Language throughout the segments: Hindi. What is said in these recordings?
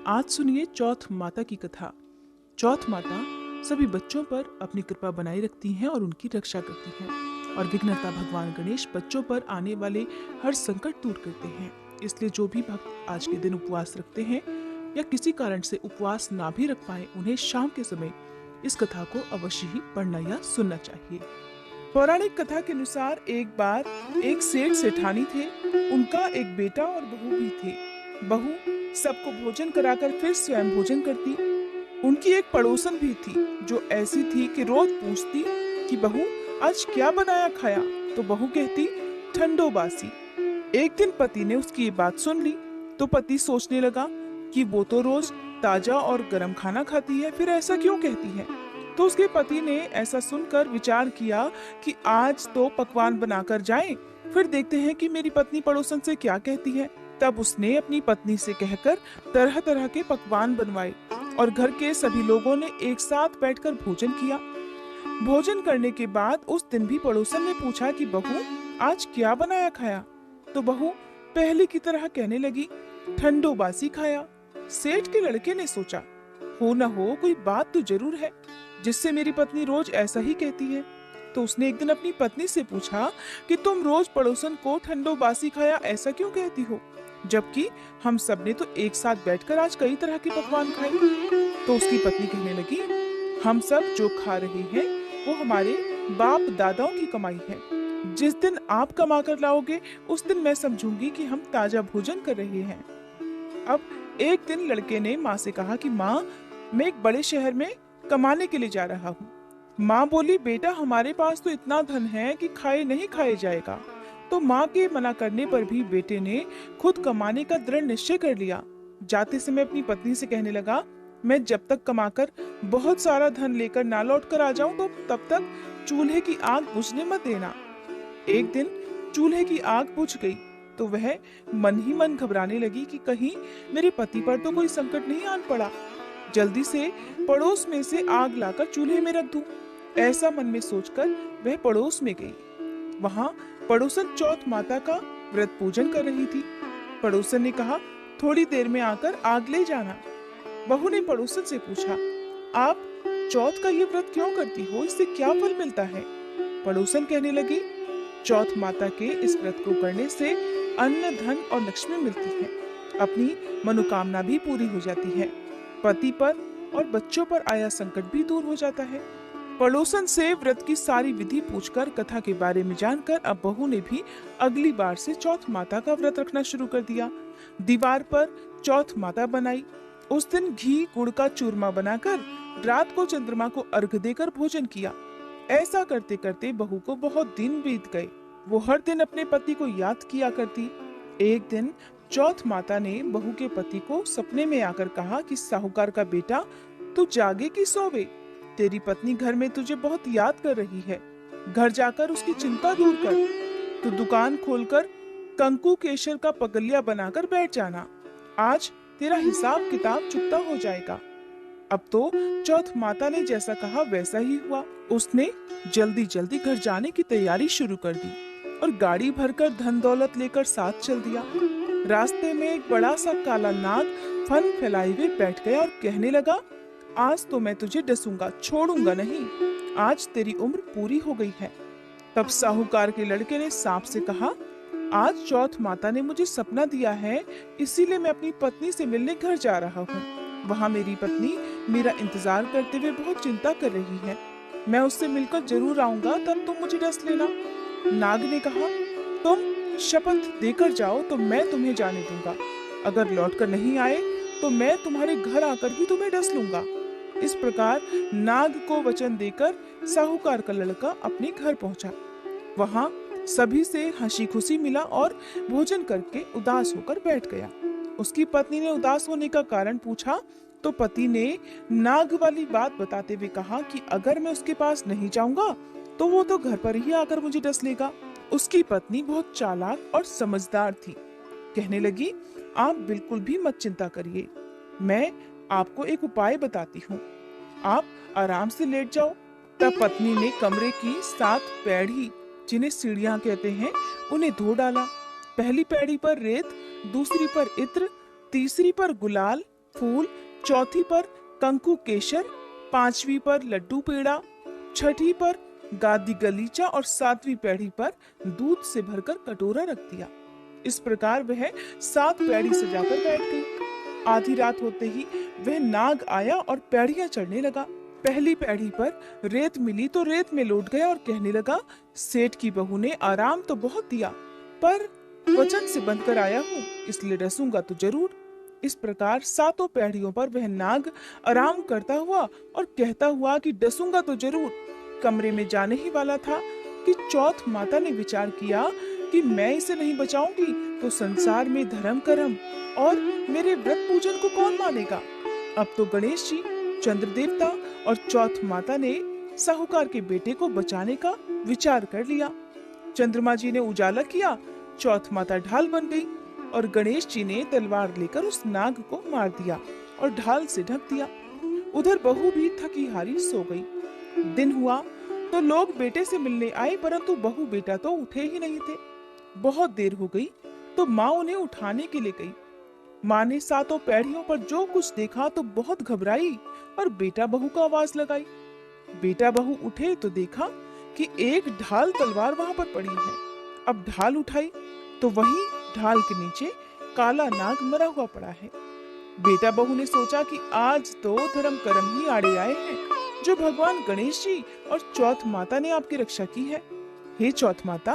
आज सुनिए चौथ माता की कथा। चौथ माता सभी बच्चों पर अपनी कृपा बनाए रखती हैं और उनकी रक्षा करती हैं। और विघ्नहर्ता भगवान गणेश बच्चों पर आने वाले हर संकट दूर करते हैं। इसलिए जो भी भक्त आज के दिन उपवास रखते हैं या किसी कारण से उपवास ना भी रख पाए, उन्हें शाम के समय इस कथा को अवश्य ही पढ़ना या सुनना चाहिए। पौराणिक कथा के अनुसार एक बार एक सेठ सेठानी थे। उनका एक बेटा और बहू भी थे। बहू सबको भोजन कराकर फिर स्वयं भोजन करती। उनकी एक पड़ोसन भी थी जो ऐसी थी कि रोज पूछती कि बहू आज क्या बनाया खाया, तो बहू कहती ठंडो बासी। एक दिन पति ने उसकी ये बात सुन ली तो पति सोचने लगा कि वो तो रोज ताजा और गर्म खाना खाती है, फिर ऐसा क्यों कहती है। तो उसके पति ने ऐसा सुनकर विचार किया कि आज तो पकवान बनाकर जाएं, फिर देखते हैं कि मेरी पत्नी पड़ोसन से क्या कहती है। तब उसने अपनी पत्नी से कहकर तरह तरह के पकवान बनवाए और घर के सभी लोगों ने एक साथ बैठकर भोजन किया। भोजन करने के बाद उस दिन भी पड़ोसन ने पूछा कि बहू आज क्या बनाया खाया, तो बहू पहले की तरह कहने लगी ठंडो बासी खाया। सेठ के लड़के ने सोचा हो न हो कोई बात तो जरूर है जिससे मेरी पत्नी रोज ऐसा ही कहती है। तो उसने एक दिन अपनी पत्नी से पूछा कि तुम रोज पड़ोसन को ठंडो बासी खाया ऐसा क्यों कहती हो, जबकि हम सब ने तो एक साथ बैठकर आज कई तरह के पकवान खाए। तो उसकी पत्नी कहने लगी हम सब जो खा रहे हैं वो हमारे बाप दादाओं की कमाई है। जिस दिन आप कमा कर लाओगे उस दिन मैं समझूंगी कि हम ताजा भोजन कर रहे हैं। अब एक दिन लड़के ने माँ से कहा कि माँ मैं एक बड़े शहर में कमाने के लिए जा रहा हूँ। माँ बोली बेटा हमारे पास तो इतना धन है कि खाए नहीं खाए जाएगा। तो माँ के मना करने पर भी बेटे ने खुद कमाने का दृढ़ निश्चय कर लिया। जाते समय अपनी पत्नी से कहने लगा मैं जब तक कमाकर बहुत सारा धन लेकर ना लौट कर आ जाऊं तो तब तक चूल्हे की आग बुझने मत देना। एक दिन चूल्हे की आग बुझ गई तो वह मन ही मन घबराने लगी कि कहीं मेरे पति पर तो कोई संकट नहीं आन पड़ा। जल्दी से पड़ोस में से आग लाकर चूल्हे में रख दूं, ऐसा मन में सोचकर वह पड़ोस में गई। वहां पड़ोसन चौथ माता का व्रत पूजन कर रही थी। पड़ोसन ने कहा थोड़ी देर में आकर आग ले जाना। बहू ने पड़ोसन से पूछा आप चौथ का ये व्रत क्यों करती हो, इससे क्या फल मिलता है। पड़ोसन कहने लगी चौथ माता के इस व्रत को करने से अन्न धन और लक्ष्मी मिलती है, अपनी मनोकामना भी पूरी हो जाती है, पति पर और बच्चों पर आया संकट भी दूर हो जाता है। पड़ोसन से व्रत की सारी विधि पूछकर कथा के बारे में जानकर अब बहू ने भी अगली बार से चौथ माता का व्रत रखना शुरू कर दिया। दीवार पर चौथ माता बनाई। उस दिन घी गुड़ का चूरमा बनाकर रात को चंद्रमा को अर्घ देकर भोजन किया। ऐसा करते करते बहू को बहुत दिन बीत गए। वो हर दिन अपने पति को याद किया करती। एक दिन चौथ माता ने बहू के पति को सपने में आकर कहा कि साहूकार का बेटा तू जागे कि सोवे, तेरी पत्नी घर में तुझे बहुत याद कर रही है, घर जाकर उसकी चिंता दूर कर। तू दुकान खोलकर कंकु केशर का पगलिया बनाकर बैठ जाना, आज तेरा हिसाब किताब चुकता हो जाएगा। अब तो चौथ माता ने जैसा कहा वैसा ही हुआ। उसने जल्दी जल्दी घर जाने की तैयारी शुरू कर दी और गाड़ी भरकर धन दौलत लेकर साथ चल दिया। रास्ते में एक बड़ा सा काला नाग फन फैलाए हुए बैठ गया और कहने लगा आज तो मैं तुझे डसूंगा, छोड़ूंगा नहीं, आज तेरी उम्र पूरी हो गई है। तब साहूकार के लड़के ने सांप से कहा आज चौथ माता ने मुझे सपना दिया है, इसीलिए मैं अपनी पत्नी से मिलने घर जा रहा हूँ। वहाँ मेरी पत्नी मेरा इंतजार करते हुए बहुत चिंता कर रही है, मैं उससे मिलकर जरूर आऊंगा, तब तुम मुझे डस लेना। नाग ने कहा तुम शपथ देकर जाओ तो मैं तुम्हें जाने दूंगा, अगर लौटकर नहीं आए तो मैं तुम्हारे घर आकर भी तुम्हें डस लूंगा। इस प्रकार नाग को वचन देकर साहूकार का लड़का अपने घर पहुंचा। वहां सभी से हंसी खुशी मिला और भोजन करके उदास होकर बैठ गया। उसकी पत्नी ने उदास होने का कारण पूछा तो पति ने नाग वाली बात बताते हुए कहा कि अगर मैं उसके पास नहीं जाऊंगा तो वो तो घर पर ही आकर मुझे डस लेगा। उसकी पत्नी बहुत चालाक और समझदार थी। कहने लगी आप बिल्कुल भी मत चिंता करिए, मैं आपको एक उपाय बताती हूँ, आप आराम से लेट जाओ। तब पत्नी ने कमरे की 7 पैड़ी, जिन्हें सीढ़ियां कहते हैं, उन्हें धो डाला। पहली पैड़ी पर रेत, दूसरी पर इत्र, तीसरी पर गुलाल, फूल, चौथी पर कंकु केशर, पांचवी पर लड्डू पेड़ा, छठी पर गादी गलीचा और सातवीं पैड़ी पर दूध से भरकर कटोरा रख दिया। इस प्रकार वह 7 पैड़ी सजाकर बैठ गई। आधी रात होते ही वह नाग आया और पैड़ियां चढ़ने लगा। पहली पैड़ी पर रेत मिली तो रेत में लौट गया और कहने लगा, सेठ की बहू ने आराम तो बहुत दिया, पर वचन से बंधकर आया हूँ, इसलिए डसूंगा तो जरूर। इस प्रकार 7 पैड़ियों पर वह नाग आराम करता हुआ और कहता हुआ कि डसूंगा तो जरूर कमरे में जाने ही वाला था कि चौथ माता ने विचार किया कि मैं इसे नहीं बचाऊंगी तो संसार में धर्म कर्म और मेरे व्रत पूजन को कौन मानेगा। अब तो गणेश जी, चंद्र देवता और चौथ माता ने साहूकार के बेटे को बचाने का विचार कर लिया। चंद्रमा जी ने उजाला किया, चौथ माता ढाल बन गई और गणेश जी ने तलवार लेकर उस नाग को मार दिया और ढाल से ढक दिया। उधर बहू भी थकी हारी सो गई। दिन हुआ तो लोग बेटे से मिलने आए, परंतु बहू बेटा तो उठे ही नहीं थे। बहुत देर हो गई तो माँ उन्हें उठाने के लिए गई। माँ ने 7 पैड़ियों पर जो कुछ देखा तो बहुत घबराई और बेटा बहू को आवाज लगाई। बेटा बहू उठे तो देखा कि एक ढाल तलवार वहां पर पड़ी है। अब ढाल उठाई तो वही ढाल के नीचे काला नाग मरा हुआ पड़ा है। बेटा बहू ने सोचा कि आज तो धर्म कर्म ही आड़े आए हैं, जो भगवान गणेश जी और चौथ माता ने आपकी रक्षा की है। हे चौथ माता,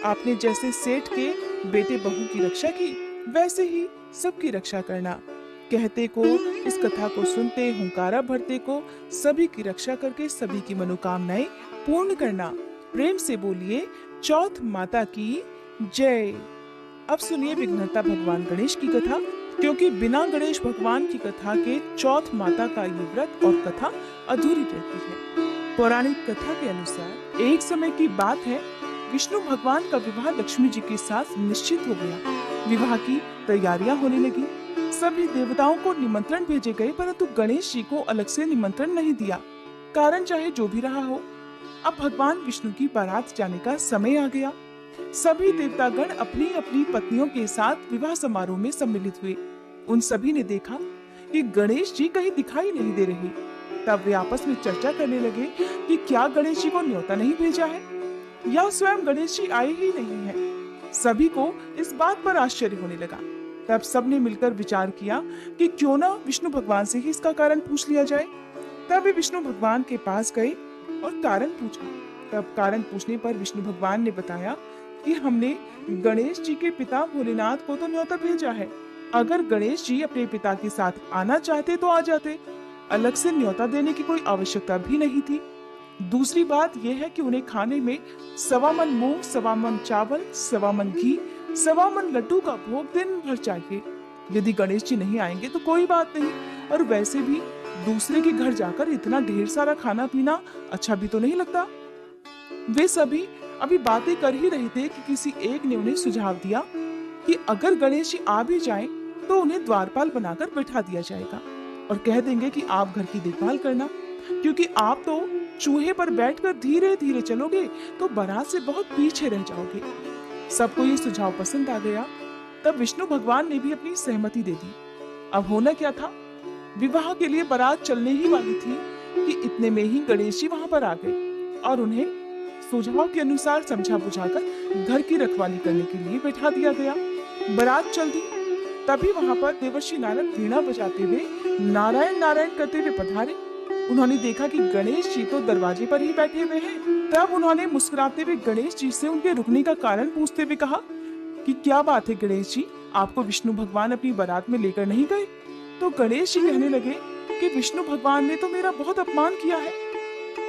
आपने जैसे सेठ के बेटे बहू की रक्षा की, वैसे ही सबकी रक्षा करना। कहते को, इस कथा को सुनते, हुंकारा भरते को सभी की रक्षा करके सभी की मनोकामनाएं पूर्ण करना। प्रेम से बोलिए चौथ माता की जय। अब सुनिए विघ्नहर्ता भगवान गणेश की कथा, क्योंकि बिना गणेश भगवान की कथा के चौथ माता का ये व्रत और कथा अधूरी रहती है। पौराणिक कथा के अनुसार एक समय की बात है, विष्णु भगवान का विवाह लक्ष्मी जी के साथ निश्चित हो गया। विवाह की तैयारियां होने लगी। सभी देवताओं को निमंत्रण भेजे गए, परंतु गणेश जी को अलग से निमंत्रण नहीं दिया। कारण चाहे जो भी रहा हो, अब भगवान विष्णु की बारात जाने का समय आ गया। सभी देवतागण अपनी अपनी पत्नियों के साथ विवाह समारोह में सम्मिलित हुए। उन सभी ने देखा कि गणेश जी कहीं दिखाई नहीं दे रहे। तब वे आपस में चर्चा करने लगे कि क्या गणेश जी को न्योता नहीं भेजा है या स्वयं गणेश जी आए ही नहीं हैं। सभी को इस बात पर आश्चर्य होने लगा। तब सबने मिलकर विचार किया कि क्यों ना विष्णु भगवान से ही इसका कारण पूछ लिया जाए। तब वे विष्णु भगवान के पास गए और कारण पूछा। तब कारण पूछने पर विष्णु भगवान ने बताया कि हमने गणेश जी के पिता भोलेनाथ को तो न्योता भेजा है। अगर गणेश जी अपने पिता के साथ आना चाहते तो आ जाते, अलग से न्योता देने की कोई आवश्यकता भी नहीं थी। दूसरी बात यह है कि उन्हें खाने में 1.25 मन मूंग, 1.25 मन चावल, 1.25 मन घी, 1.25 मन लड्डू का भोग दिन भर चाहिए। यदि गणेश जी नहीं आएंगे तो कोई बात नहीं, और वैसे भी दूसरे के घर जाकर इतना ढेर सारा खाना पीना अच्छा भी तो नहीं लगता। वे सभी अभी बातें कर ही रहे थे कि किसी एक ने उन्हें सुझाव दिया कि अगर गणेश जी आ भी जाएं तो उन्हें द्वारपाल बनाकर बैठा दिया जाएगा और कह देंगे कि आप घर की देखभाल करना, क्योंकि आप तो चूहे पर बैठकर धीरे धीरे चलोगे तो बारात से बहुत पीछे रह जाओगे। सबको ये सुझाव पसंद आ गया। तब विष्णु भगवान ने भी अपनी सहमति दे दी। अब होना क्या था, विवाह के लिए बारात चलने ही वाली थी कि इतने में ही गणेश जी वहां पर आ गए और उन्हें सुझाव के अनुसार समझा बुझाकर घर की रखवाली करने के लिए बैठा दिया गया। बारात चल दी। तभी वहां पर देवर्षि नारद वीणा बजाते हुए नारायण नारायण करते हुए पधारे। उन्होंने देखा कि गणेश जी तो दरवाजे पर ही बैठे हुए हैं। तब उन्होंने मुस्कुराते हुए गणेश जी से उनके रुकने का कारण पूछते हुए कहा कि क्या बात है गणेश जी, आपको विष्णु भगवान अपनी बारात में लेकर नहीं गए? तो गणेश जी कहने लगे कि विष्णु भगवान ने तो मेरा बहुत अपमान किया है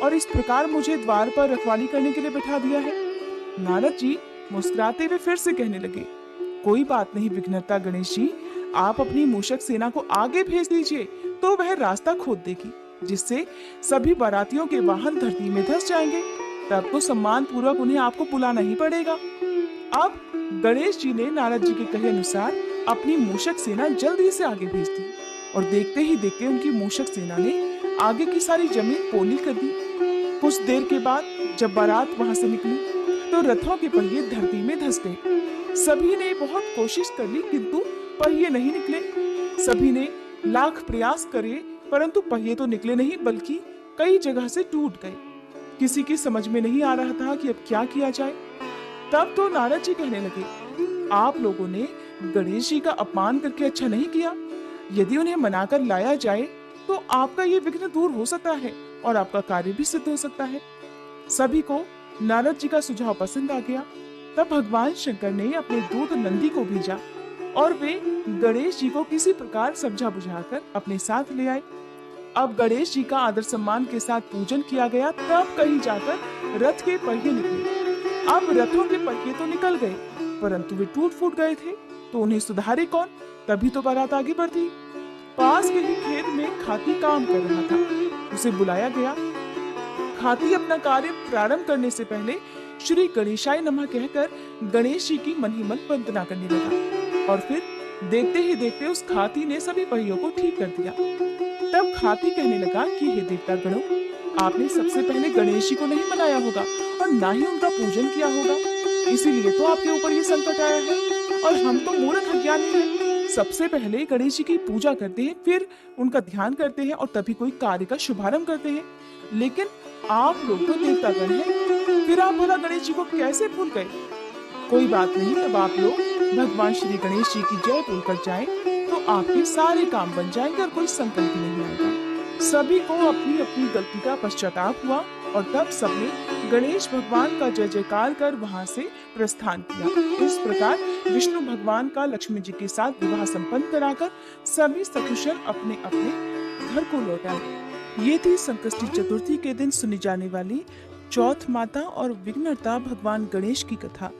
और इस प्रकार मुझे द्वार पर रखवाली करने के लिए बैठा दिया है। नारद जी मुस्कुराते हुए फिर से कहने लगे, कोई बात नहीं विघ्नहर्ता गणेश जी, आप अपनी मूषक सेना को आगे भेज दीजिए तो वह रास्ता खोद देगी, जिससे सभी बारातियों के वाहन धरती में धंस जाएंगे। तब तो सम्मान पूर्वक उन्हें आपको बुलाना ही पड़ेगा। अब गणेश जी ने नारद जी के कहे अनुसार अपनी मूषक सेना जल्दी से आगे भेज दी और देखते ही देखते उनकी मूषक सेना ने आगे की सारी जमीन पोली कर दी। कुछ देर के बाद जब बारात वहां से निकली तो रथों के पहिए धरती में धंस गए। सभी ने बहुत कोशिश कर ली किंतु पहिए नहीं निकले। सभी ने लाख प्रयास करे परंतु पहिए तो निकले नहीं बल्कि कई जगह से टूट गए। किसी की समझ में नहीं आ रहा था कि अब क्या किया जाए। तब तो नारद जी कहने लगे, आप लोगों ने गणेश जी का अपमान करके अच्छा नहीं किया। यदि उन्हें मनाकर लाया जाए तो आपका ये विघ्न दूर हो सकता है और आपका कार्य भी सिद्ध हो सकता है। सभी को नारद जी का सुझाव पसंद आ गया। तब भगवान शंकर ने अपने दूत नंदी को भेजा और वे गणेश जी को किसी प्रकार समझा बुझाकर अपने साथ ले आए। अब गणेश जी का आदर सम्मान के साथ पूजन किया गया। तब कहीं जाकर रथ के पहिए निकले। अब रथों के पहिए तो निकल गए परंतु वे टूट फूट गए थे, तो उन्हें सुधारे कौन? तभी तो बारात आगे बढ़ती। पास के ही खेत में खाती काम कर रहा था। उसे बुलाया गया। खाती अपना कार्य प्रारंभ करने से पहले श्री गणेशाय नमः कहकर गणेश जी की मन ही मन वंदना करने लगा और फिर देखते ही देखते उस खाती ने सभी पहियों को ठीक कर दिया। तब खाती कहने लगा कि हे देवता गणों, आपने सबसे पहले गणेश जी को नहीं मनाया होगा और ना ही उनका पूजन किया होगा, इसीलिए तो आपके ऊपर ये संकट आया है। और हम तो मूर्ख अज्ञानी हैं। सबसे पहले गणेश जी की पूजा करते हैं, फिर उनका ध्यान करते हैं और तभी कोई कार्य का शुभारंभ करते हैं। लेकिन आप लोग तो देवतागण हैं, फिर आप भला गणेश जी को कैसे भूल गए? कोई बात नहीं, अब आप लोग भगवान श्री गणेश जी की जय बोलकर जाएं तो आपके सारे काम बन जाएंगे और कोई संकट भी नहीं आएगा। सभी को अपनी अपनी गलती का पश्चाताप हुआ और तब सबने गणेश भगवान का जय जयकार कर वहां से प्रस्थान किया। इस प्रकार विष्णु भगवान का लक्ष्मी जी के साथ विवाह संपन्न कराकर सभी सकुशल अपने अपने घर को लौट आए। ये थी संकष्टी चतुर्थी के दिन सुनी जाने वाली चौथ माता और विघ्नहर्ता भगवान गणेश की कथा।